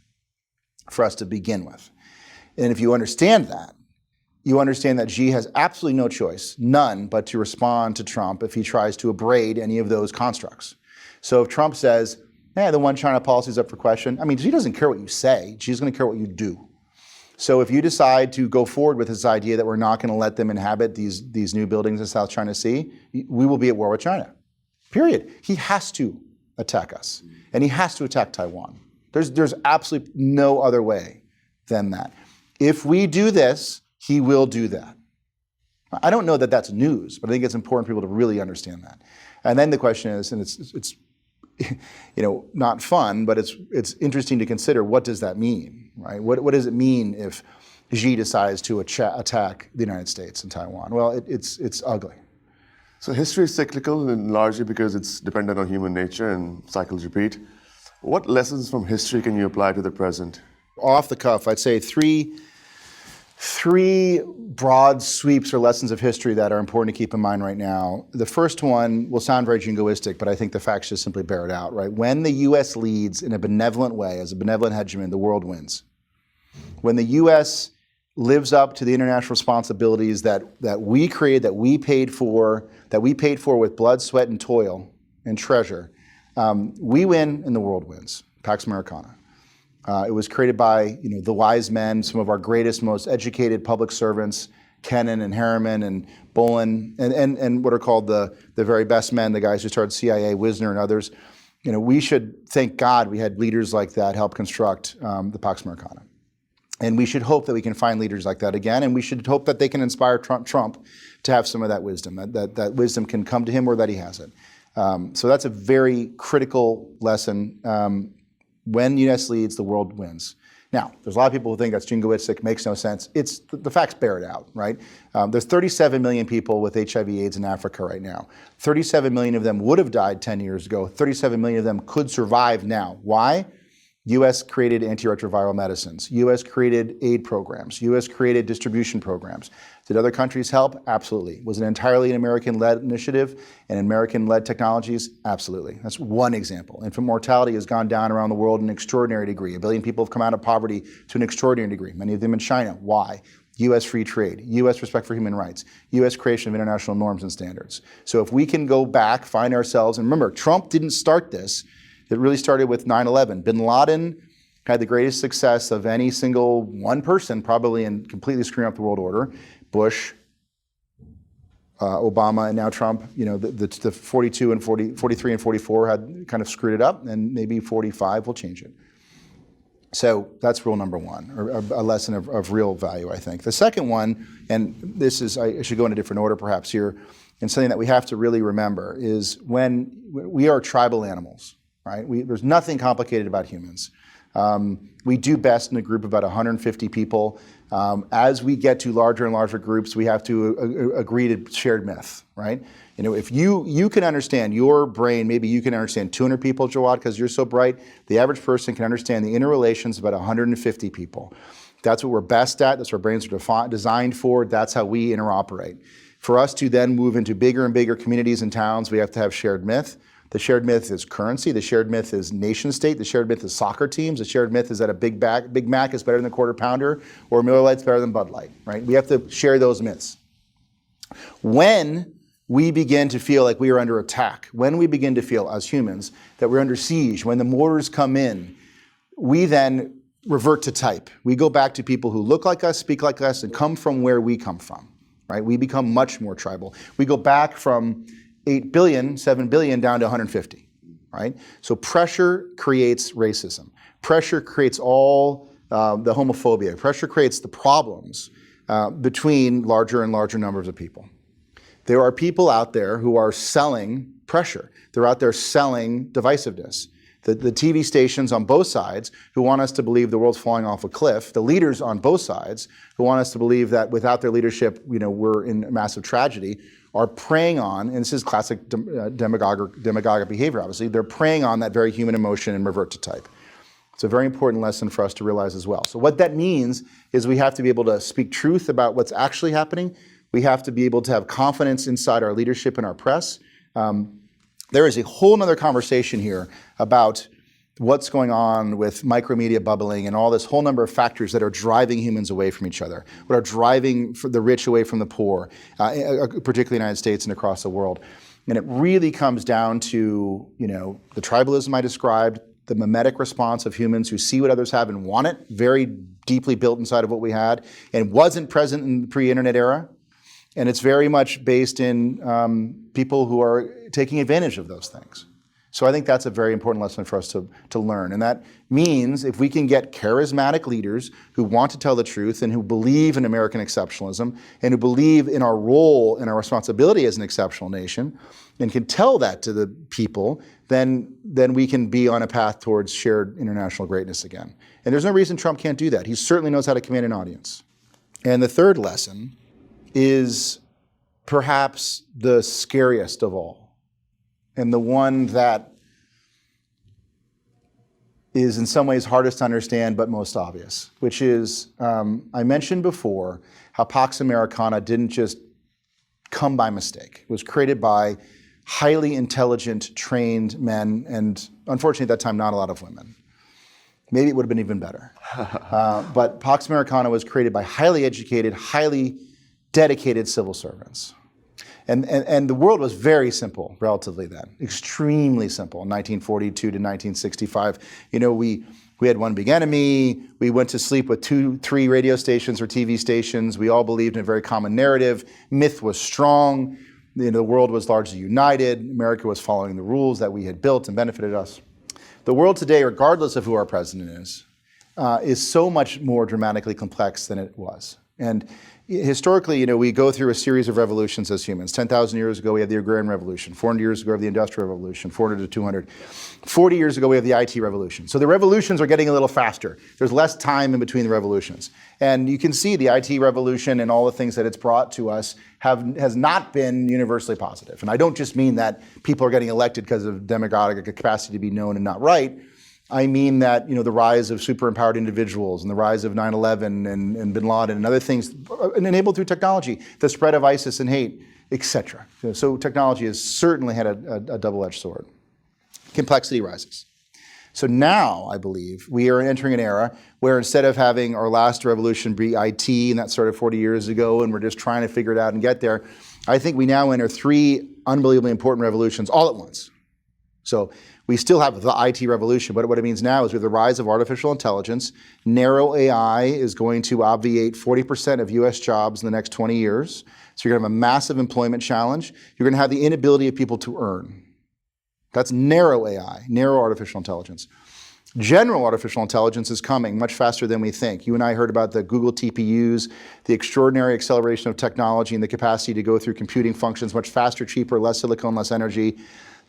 C: for us to begin with. And if you understand that, you understand that Xi has absolutely no choice, none, but to respond to Trump if he tries to abrade any of those constructs. So if Trump says, the one China policy is up for question, Xi doesn't care what you say, Xi's going to care what you do. So if you decide to go forward with this idea that we're not going to let them inhabit these new buildings in South China Sea, we will be at war with China, period. He has to attack us, and he has to attack Taiwan. There's absolutely no other way than that. If we do this, he will do that. I don't know that that's news, but I think it's important for people to really understand that. And then the question is, and it's not fun, but it's interesting to consider, what does that mean, right? What does it mean if Xi decides to attack the United States and Taiwan? Well, it's ugly.
B: So history is cyclical, and largely because it's dependent on human nature and cycles repeat. What lessons from history can you apply to the present?
C: Off the cuff, I'd say three broad sweeps or lessons of history that are important to keep in mind right now. The first one will sound very jingoistic, but I think the facts just simply bear it out, right? When the U.S. leads in a benevolent way, as a benevolent hegemon, the world wins. When the U.S. lives up to the international responsibilities that we created, that we paid for with blood, sweat, and toil and treasure, we win and the world wins. Pax Americana. It was created by the wise men, some of our greatest, most educated public servants, Kennan and Harriman and Bolin, and what are called the very best men, the guys who started CIA, Wisner and others. We should thank God we had leaders like that help construct the Pax Americana. And we should hope that we can find leaders like that again, and we should hope that they can inspire Trump to have some of that wisdom, that wisdom can come to him or that he has it. So that's a very critical lesson. When the U.S. leads, the world wins. Now, there's a lot of people who think that's jingoistic, makes no sense. It's the facts bear it out, right? There's 37 million people with HIV/AIDS in Africa right now. 37 million of them would have died 10 years ago. 37 million of them could survive now. Why? U.S. created antiretroviral medicines. U.S. created aid programs. U.S. created distribution programs. Did other countries help? Absolutely. Was it entirely an American-led initiative and American-led technologies? Absolutely. That's one example. Infant mortality has gone down around the world in an extraordinary degree. 1 billion people have come out of poverty to an extraordinary degree, many of them in China. Why? U.S. free trade, U.S. respect for human rights, U.S. creation of international norms and standards. So if we can go back, find ourselves, and remember, Trump didn't start this. It really started with 9/11. Bin Laden had the greatest success of any single one person, probably, in completely screwing up the world order. Bush, Obama, and now Trump. The 42 and 43 and 44 had kind of screwed it up, and maybe 45 will change it. So that's rule number one, or a lesson of real value, I think. The second one, and this is, I should go in a different order perhaps here, and something that we have to really remember is when we are tribal animals. Right? There's nothing complicated about humans. We do best in a group of about 150 people. As we get to larger and larger groups, we have to agree to shared myth, right? If you can understand your brain, maybe you can understand 200 people, Jawad, because you're so bright. The average person can understand the interrelations of about 150 people. That's what we're best at. That's what our brains are designed for. That's how we interoperate. For us to then move into bigger and bigger communities and towns, we have to have shared myth. The shared myth is currency. The shared myth is nation state. The shared myth is soccer teams. The shared myth is that a Big Mac is better than a Quarter Pounder, or Miller Lite's better than Bud Light, right? We have to share those myths. When we begin to feel like we are under attack, when we begin to feel as humans that we're under siege, when the mortars come in, we then revert to type. We go back to people who look like us, speak like us, and come from where we come from, right? We become much more tribal. We go back from 8 billion, 7 billion down to 150, right? So pressure creates racism. Pressure creates all the homophobia. Pressure creates the problems between larger and larger numbers of people. There are people out there who are selling pressure. They're out there selling divisiveness. The TV stations on both sides who want us to believe the world's falling off a cliff, the leaders on both sides who want us to believe that without their leadership, we're in massive tragedy, are preying on, and this is classic demagogic behavior, obviously, they're preying on that very human emotion and revert to type. It's a very important lesson for us to realize as well. So what that means is we have to be able to speak truth about what's actually happening. We have to be able to have confidence inside our leadership and our press. There is a whole nother conversation here about what's going on with micromedia bubbling and all this whole number of factors that are driving humans away from each other, what are driving the rich away from the poor, particularly in the United States and across the world. And it really comes down to, the tribalism I described, the mimetic response of humans who see what others have and want it, very deeply built inside of what we had, and wasn't present in the pre-internet era. And it's very much based in people who are taking advantage of those things. So I think that's a very important lesson for us to learn. And that means if we can get charismatic leaders who want to tell the truth and who believe in American exceptionalism and who believe in our role and our responsibility as an exceptional nation and can tell that to the people, then we can be on a path towards shared international greatness again. And there's no reason Trump can't do that. He certainly knows how to command an audience. And the third lesson is perhaps the scariest of all, and the one that is in some ways hardest to understand but most obvious, which is, I mentioned before how Pax Americana didn't just come by mistake. It was created by highly intelligent, trained men, and unfortunately at that time, not a lot of women. maybe it would have been even better. But Pax Americana was created by highly educated, highly dedicated civil servants. And the world was very simple, relatively then, extremely simple. In 1942 to 1965, we had one big enemy. We went to sleep with 2, 3 radio stations or TV stations. We all believed in a very common narrative. Myth was strong. The world was largely united. America was following the rules that we had built and benefited us. The world today, regardless of who our president is so much more dramatically complex than it was. And historically, we go through a series of revolutions as humans. 10,000 years ago, we had the agrarian revolution. 400 years ago, we have the industrial revolution. 400 to 200. 40 years ago, we have the IT revolution. So the revolutions are getting a little faster. There's less time in between the revolutions. And you can see the IT revolution and all the things that it's brought to us has not been universally positive. And I don't just mean that people are getting elected because of demagogic capacity to be known and not right. I mean that the rise of super empowered individuals and the rise of 9/11 and bin Laden and other things enabled through technology, the spread of ISIS and hate, etc. So technology has certainly had a double-edged sword. Complexity rises. So now, I believe, we are entering an era where instead of having our last revolution be IT, and that started 40 years ago, and we're just trying to figure it out and get there, I think we now enter 3 unbelievably important revolutions all at once. So we still have the IT revolution, but what it means now is we have the rise of artificial intelligence. Narrow AI is going to obviate 40% of US jobs in the next 20 years. So you're going to have a massive employment challenge. You're going to have the inability of people to earn. That's narrow AI, narrow artificial intelligence. General artificial intelligence is coming much faster than we think. You and I heard about the Google TPUs, the extraordinary acceleration of technology and the capacity to go through computing functions much faster, cheaper, less silicon, less energy.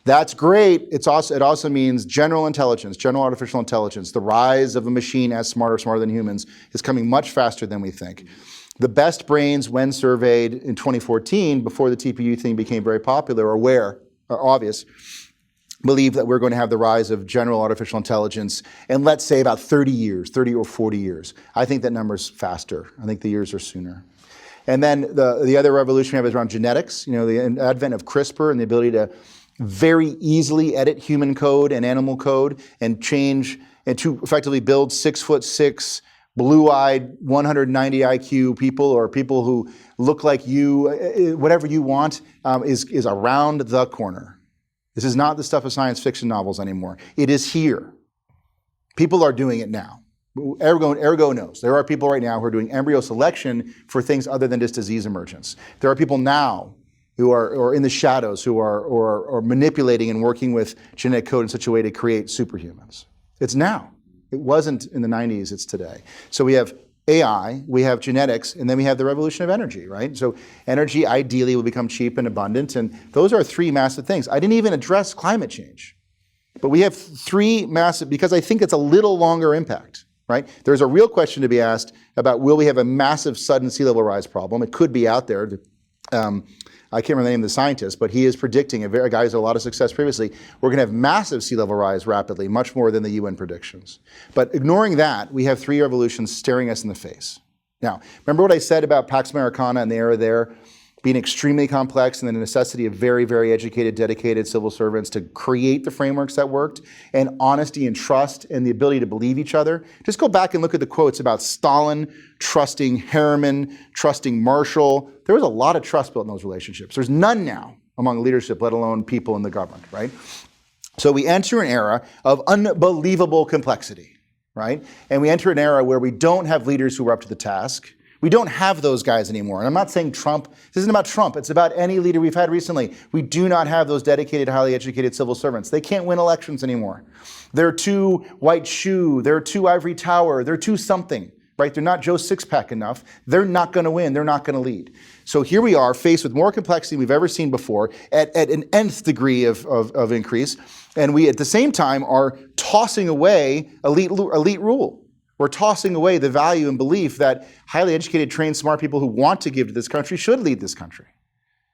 C: That's great. It also means general intelligence, general artificial intelligence. The rise of a machine as smarter than humans is coming much faster than we think. The best brains, when surveyed in 2014, before the TPU thing became very popular or obvious, believe that we're going to have the rise of general artificial intelligence in, let's say, about 30 or 40 years. I think that number's faster. I think the years are sooner. And then the other revolution we have is around genetics. The advent of CRISPR and the ability to very easily edit human code and animal code and change and to effectively build 6'6", blue-eyed, 190 IQ people or people who look like you, whatever you want, is around the corner. This is not the stuff of science fiction novels anymore. It is here. People are doing it now. Ergo knows. There are people right now who are doing embryo selection for things other than just disease emergence. There are people now who are in the shadows, who are manipulating and working with genetic code in such a way to create superhumans. It's now. It wasn't in the 90s, it's today. So we have AI, we have genetics, and then we have the revolution of energy, right? So energy ideally will become cheap and abundant, and those are 3 massive things. I didn't even address climate change. But we have 3 massive, because I think it's a little longer impact, right? There's a real question to be asked about will we have a massive sudden sea level rise problem? It could be out there. I can't remember the name of the scientist, but he is predicting, a guy who's had a lot of success previously, we're going to have massive sea level rise rapidly, much more than the UN predictions. But ignoring that, we have 3 revolutions staring us in the face. Now, remember what I said about Pax Americana and the era there being extremely complex and the necessity of very, very educated, dedicated civil servants to create the frameworks that worked, and honesty and trust and the ability to believe each other. Just go back and look at the quotes about Stalin trusting Harriman, trusting Marshall. There was a lot of trust built in those relationships. There's none now among leadership, let alone people in the government, right? So we enter an era of unbelievable complexity, right? And we enter an era where we don't have leaders who are up to the task. We don't have those guys anymore. And I'm not saying Trump, this isn't about Trump, it's about any leader we've had recently. We do not have those dedicated, highly educated civil servants. They can't win elections anymore. They're too white shoe, they're too ivory tower, they're too something, right? They're not Joe Sixpack enough. They're not gonna win, they're not gonna lead. So here we are faced with more complexity than we've ever seen before at an nth degree of increase. And we at the same time are tossing away elite rule. We're tossing away the value and belief that highly educated, trained, smart people who want to give to this country should lead this country.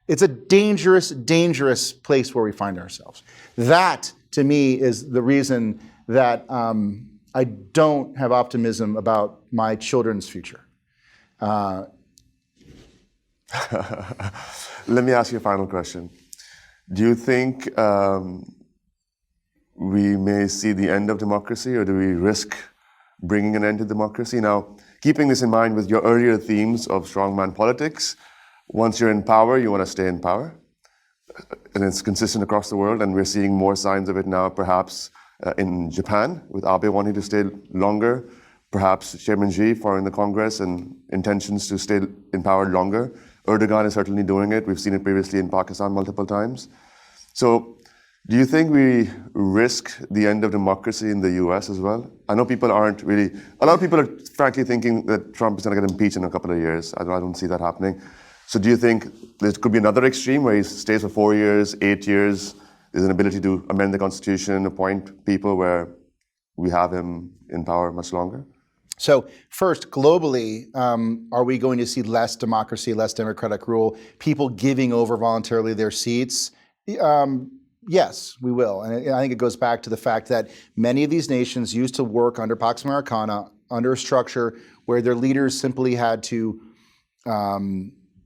C: It's a dangerous, dangerous place where we find ourselves. That, to me, is the reason that I don't have optimism about my children's future.
B: Let me ask you a final question. Do you think we may see the end of democracy, or do we risk bringing an end to democracy. Now, keeping this in mind with your earlier themes of strongman politics, once you're in power, you want to stay in power. And it's consistent across the world, and we're seeing more signs of it now, perhaps in Japan, with Abe wanting to stay longer, perhaps Chairman Xi following the Congress and intentions to stay in power longer. Erdogan is certainly doing it. We've seen it previously in Pakistan multiple times. So do you think we risk the end of democracy in the US as well? I know people aren't really, a lot of people are frankly thinking that Trump is going to get impeached in a couple of years. I don't see that happening. So do you think there could be another extreme where he stays for 4 years, 8 years, there's an ability to amend the Constitution, appoint people where we have him in power much longer?
C: So first, globally, are we going to see less democracy, less democratic rule, people giving over voluntarily their seats? Yes, we will. And I think it goes back to the fact that many of these nations used to work under Pax Americana, under a structure where their leaders simply had to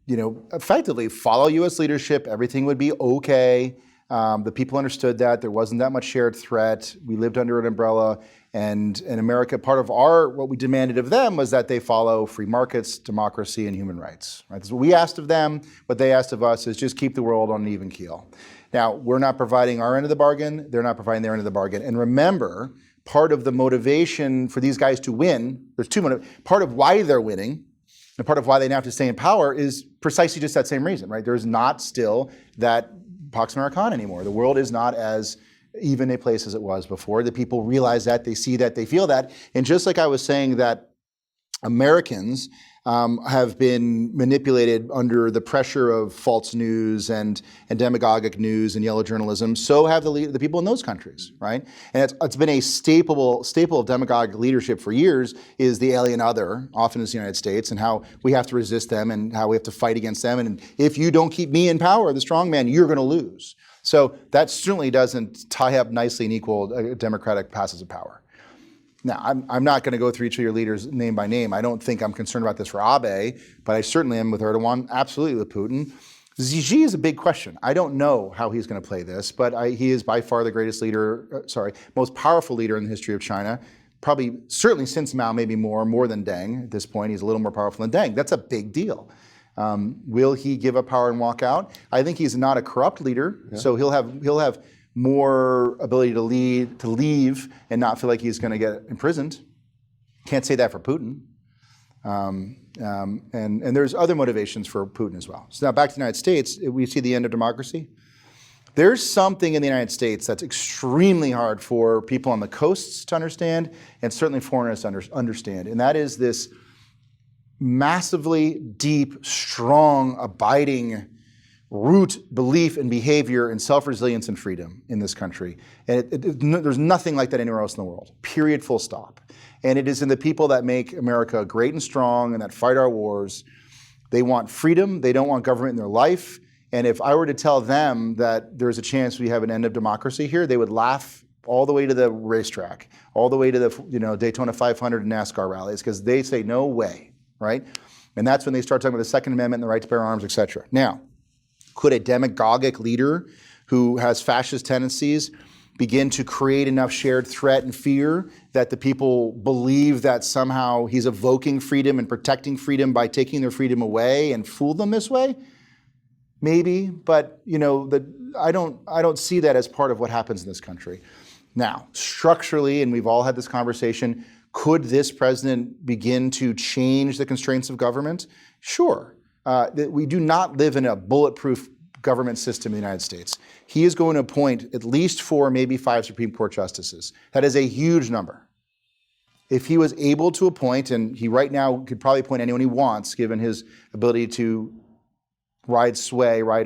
C: effectively follow U.S. leadership. Everything would be okay. The people understood that. There wasn't that much shared threat. We lived under an umbrella. And in America, part of what we demanded of them was that they follow free markets, democracy, and human rights. Right? That's what we asked of them. What they asked of us is just keep the world on an even keel. Now, we're not providing our end of the bargain. They're not providing their end of the bargain. And remember, part of the motivation for these guys to win, there's two motivations. Part of why they're winning and part of why they now have to stay in power is precisely just that same reason, right? There's not still that Pax Americana anymore. The world is not as even a place as it was before. The people realize that, they see that, they feel that. And just like I was saying that Americans have been manipulated under the pressure of false news and demagogic news and yellow journalism, so have the people in those countries, right? And it's been a staple of demagogic leadership for years is the alien other, often is the United States, and how we have to resist them and how we have to fight against them. And if you don't keep me in power, the strong man, you're going to lose. So that certainly doesn't tie up nicely and equal democratic passes of power. Now, I'm not going to go through each of your leaders name by name. I don't think I'm concerned about this for Abe, but I certainly am with Erdogan, absolutely with Putin. Xi is a big question. I don't know how he's going to play this, but he is by far the greatest leader, most powerful leader in the history of China. Probably, certainly since Mao, maybe more than Deng. At this point, he's a little more powerful than Deng. That's a big deal. Will he give up power and walk out? I think he's not a corrupt leader, so he'll have more ability to leave and not feel like he's going to get imprisoned. Can't say that for Putin. And there's other motivations for Putin as well. So now back to the United States, we see the end of democracy. There's something in the United States that's extremely hard for people on the coasts to understand, and certainly foreigners to understand, and that is this massively deep, strong, abiding root belief and behavior and self-resilience and freedom in this country. And there's nothing like that anywhere else in the world, period, full stop. And it is in the people that make America great and strong and that fight our wars. They want freedom, they don't want government in their life. And if I were to tell them that there's a chance we have an end of democracy here, they would laugh all the way to the racetrack, all the way to the Daytona 500 and NASCAR rallies, because they say, no way, right? And that's when they start talking about the Second Amendment and the right to bear arms, et cetera. Now, could a demagogic leader who has fascist tendencies begin to create enough shared threat and fear that the people believe that somehow he's evoking freedom and protecting freedom by taking their freedom away and fool them this way? Maybe, but I don't see that as part of what happens in this country. Now, structurally, and we've all had this conversation, could this president begin to change the constraints of government? Sure. We do not live in a bulletproof government system in the United States. He is going to appoint at least 4, maybe 5 Supreme Court justices. That is a huge number. If he was able to appoint, and he right now could probably appoint anyone he wants, given his ability to ride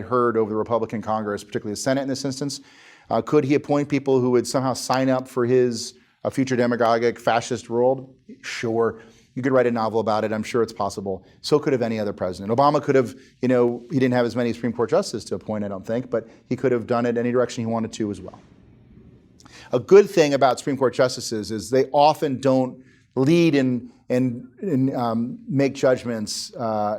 C: herd over the Republican Congress, particularly the Senate in this instance, could he appoint people who would somehow sign up for his future demagogic fascist world? Sure. You could write a novel about it. I'm sure it's possible. So could have any other president. Obama could have, he didn't have as many Supreme Court justices to appoint, I don't think, but he could have done it any direction he wanted to as well. A good thing about Supreme Court justices is they often don't lead and make judgments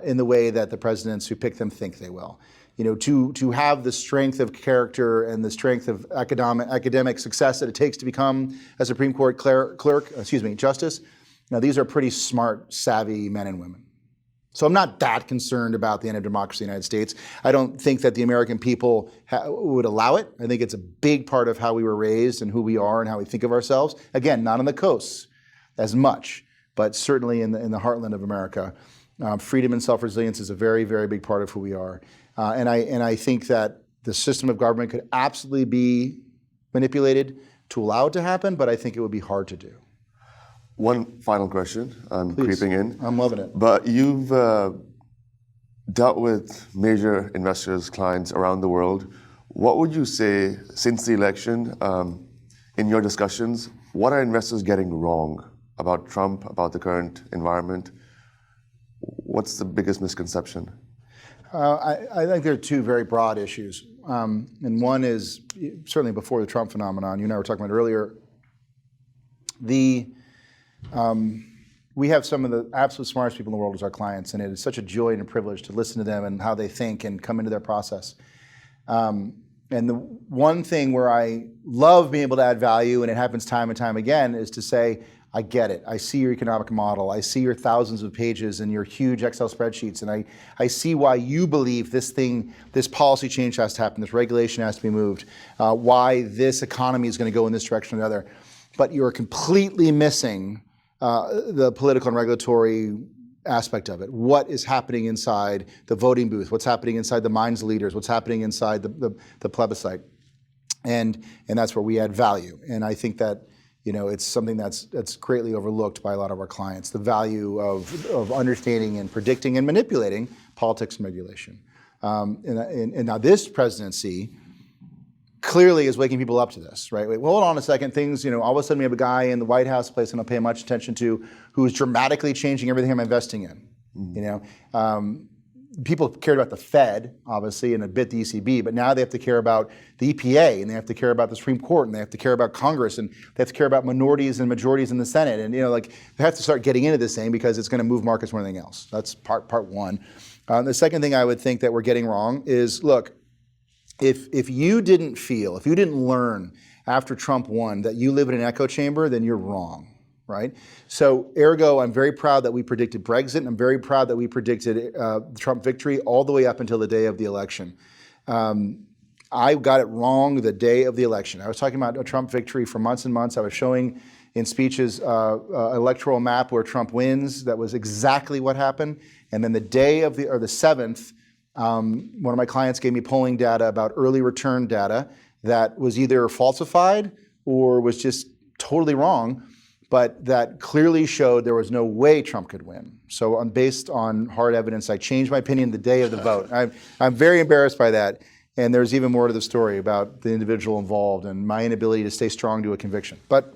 C: in the way that the presidents who pick them think they will. To have the strength of character and the strength of academic success that it takes to become a Supreme Court justice, Now, these are pretty smart, savvy men and women. So I'm not that concerned about the end of democracy in the United States. I don't think that the American people would allow it. I think it's a big part of how we were raised and who we are and how we think of ourselves. Again, not on the coasts as much, but certainly in the heartland of America. Freedom and self-resilience is a very, very big part of who we are. And I think that the system of government could absolutely be manipulated to allow it to happen, but I think it would be hard to do.
B: One final question. I'm
C: Please.
B: creeping in.
C: I'm loving it.
B: But you've dealt with major investors, clients around the world. What would you say, since the election, in your discussions, what are investors getting wrong about Trump, about the current environment? What's the biggest misconception?
C: I think there are two very broad issues. And one is, certainly before the Trump phenomenon, you and I were talking about earlier, we have some of the absolute smartest people in the world as our clients, and it is such a joy and a privilege to listen to them and how they think and come into their process. And the one thing where I love being able to add value, and it happens time and time again, is to say, I get it. I see your economic model. I see your thousands of pages and your huge Excel spreadsheets, and I see why you believe this policy change has to happen, this regulation has to be moved, why this economy is going to go in this direction or the other. But you're completely missing the political and regulatory aspect of it. What is happening inside the voting booth? What's happening inside the minds of leaders? What's happening inside the plebiscite? And that's where we add value. And I think that it's something that's greatly overlooked by a lot of our clients, the value of understanding and predicting and manipulating politics and regulation. And now this presidency clearly is waking people up to this, right? Wait, well, hold on a second. Things, all of a sudden we have a guy in the White House, place I don't pay much attention to, who's dramatically changing everything I'm investing in. People cared about the Fed, obviously, and a bit the ECB, but now they have to care about the EPA, and they have to care about the Supreme Court, and they have to care about Congress, and they have to care about minorities and majorities in the Senate, and they have to start getting into this thing because it's going to move markets more than anything else. That's part one. The second thing I would think that we're getting wrong is, look, if you didn't learn after Trump won that you live in an echo chamber, then you're wrong, right? So ergo, I'm very proud that we predicted Brexit, and I'm very proud that we predicted Trump victory all the way up until the day of the election. I got it wrong the day of the election. I was talking about a Trump victory for months and months. I was showing in speeches electoral map where Trump wins. That was exactly what happened. And then the day of the 7th, one of my clients gave me polling data about early return data that was either falsified or was just totally wrong, but that clearly showed there was no way Trump could win. So based on hard evidence, I changed my opinion the day of the vote. I'm very embarrassed by that. And there's even more to the story about the individual involved and my inability to stay strong to a conviction. But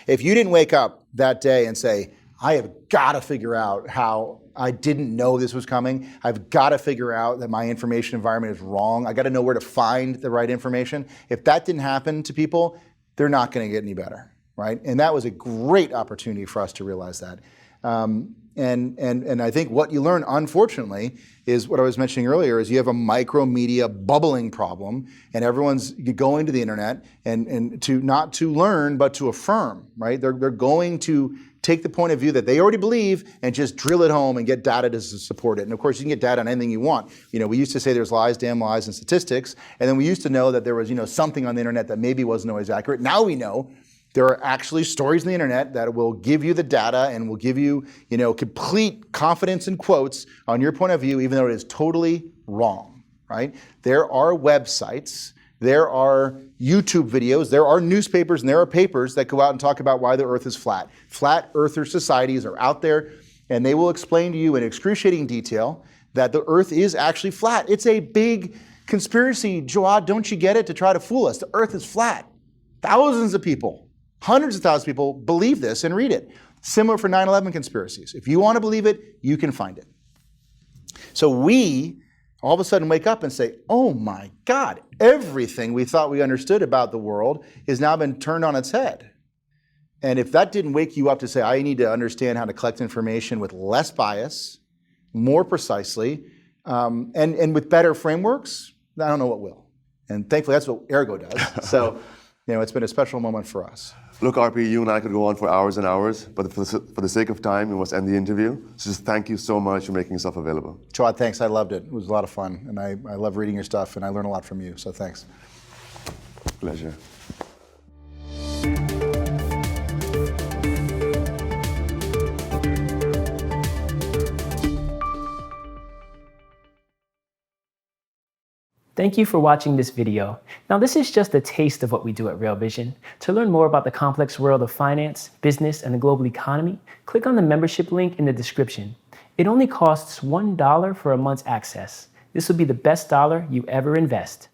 C: if you didn't wake up that day and say, I have got to figure out how I didn't know this was coming. I've got to figure out that my information environment is wrong. I got to know where to find the right information. If that didn't happen to people, they're not going to get any better, right? And that was a great opportunity for us to realize that. And I think what you learn, unfortunately, is what I was mentioning earlier, is you have a micro media bubbling problem, and everyone's going to the internet and to not to learn, but to affirm, right? They're going to take the point of view that they already believe and just drill it home and get data to support it. And of course, you can get data on anything you want. We used to say there's lies, damn lies, and statistics, and then we used to know that there was, something on the internet that maybe wasn't always accurate. Now we know there are actually stories on the internet that will give you the data and will give you, complete confidence in quotes on your point of view, even though it is totally wrong, right? There are websites, there are YouTube videos, there are newspapers, and there are papers that go out and talk about why the earth is flat. Flat earther societies are out there, and they will explain to you in excruciating detail that the earth is actually flat. It's a big conspiracy, Jawad, don't you get it, to try to fool us. The earth is flat. Thousands of people, hundreds of thousands of people believe this and read it. Similar for 9/11 conspiracies. If you want to believe it, you can find it. So we all of a sudden wake up and say, oh my God, everything we thought we understood about the world has now been turned on its head. And if that didn't wake you up to say, I need to understand how to collect information with less bias, more precisely, and with better frameworks, I don't know what will. And thankfully, that's what Ergo does. So, it's been a special moment for us.
B: Look, RP, you and I could go on for hours and hours, but for the sake of time, we must end the interview. So just thank you so much for making yourself available.
C: Jawad, thanks. I loved it. It was a lot of fun, and I love reading your stuff, and I learn a lot from you, so thanks.
B: Pleasure.
E: Thank you for watching this video. Now, this is just a taste of what we do at Real Vision. To learn more about the complex world of finance, business, and the global economy, click on the membership link in the description. It only costs $1 for a month's access. This will be the best dollar you ever invest.